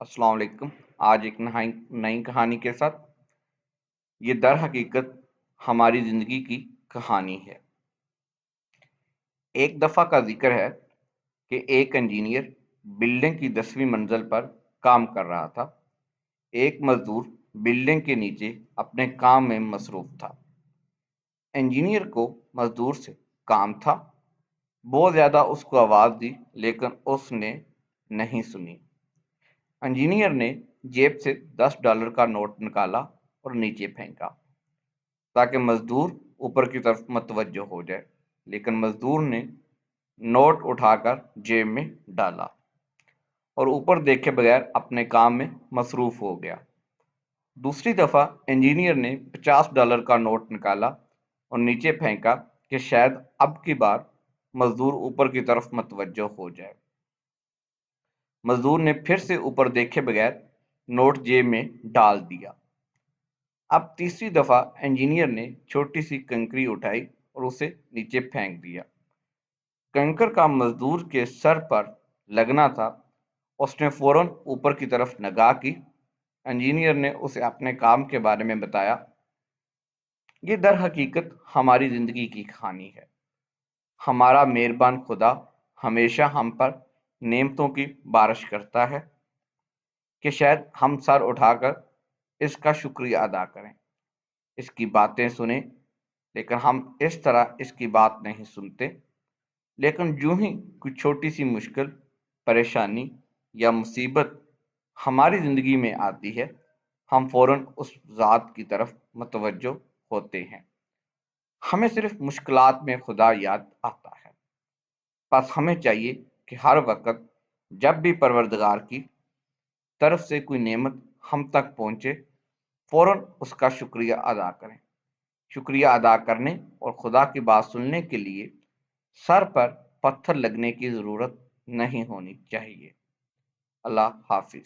अस्सलाम वालेकुम। आज एक नई कहानी के साथ। ये दर हकीकत हमारी ज़िंदगी की कहानी है। एक दफ़ा का जिक्र है कि एक इंजीनियर बिल्डिंग की 10वीं मंजिल पर काम कर रहा था। एक मजदूर बिल्डिंग के नीचे अपने काम में मसरूफ़ था। इंजीनियर को मजदूर से काम था। बहुत ज़्यादा उसको आवाज़ दी, लेकिन उसने नहीं सुनी। इंजीनियर ने जेब से $10 का नोट निकाला और नीचे फेंका, ताकि मजदूर ऊपर की तरफ मतवज्जो हो जाए। लेकिन मजदूर ने नोट उठाकर जेब में डाला और ऊपर देखे बगैर अपने काम में मसरूफ हो गया। दूसरी दफा इंजीनियर ने $50 का नोट निकाला और नीचे फेंका कि शायद अब की बार मजदूर ऊपर की तरफ मतवज्जो हो जाए। मजदूर ने फिर से ऊपर देखे बगैर नोट जेब में डाल दिया। अब तीसरी दफा इंजीनियर ने छोटी सी कंकरी उठाई और उसे नीचे फेंक दिया। कंकर का मजदूर के सर पर लगना था। उसने फौरन ऊपर की तरफ निगाह की। इंजीनियर ने उसे अपने काम के बारे में बताया। ये दर हकीकत हमारी जिंदगी की कहानी है। हमारा मेहरबान खुदा हमेशा हम पर नेमतों की बारिश करता है कि शायद हम सर उठाकर इसका शुक्रिया अदा करें, इसकी बातें सुने, लेकिन हम इस तरह इसकी बात नहीं सुनते। लेकिन यूं ही कोई छोटी सी मुश्किल, परेशानी या मुसीबत हमारी ज़िंदगी में आती है, हम फ़ौरन उस ज़ात की तरफ मुतवज्जो होते हैं। हमें सिर्फ मुश्किलात में खुदा याद आता है। बस हमें चाहिए कि हर वक्त जब भी परवरदिगार की तरफ से कोई नेमत हम तक पहुँचे, फ़ौरन उसका शुक्रिया अदा करें। शुक्रिया अदा करने और खुदा की बात सुनने के लिए सर पर पत्थर लगने की ज़रूरत नहीं होनी चाहिए। अल्लाह हाफिज़।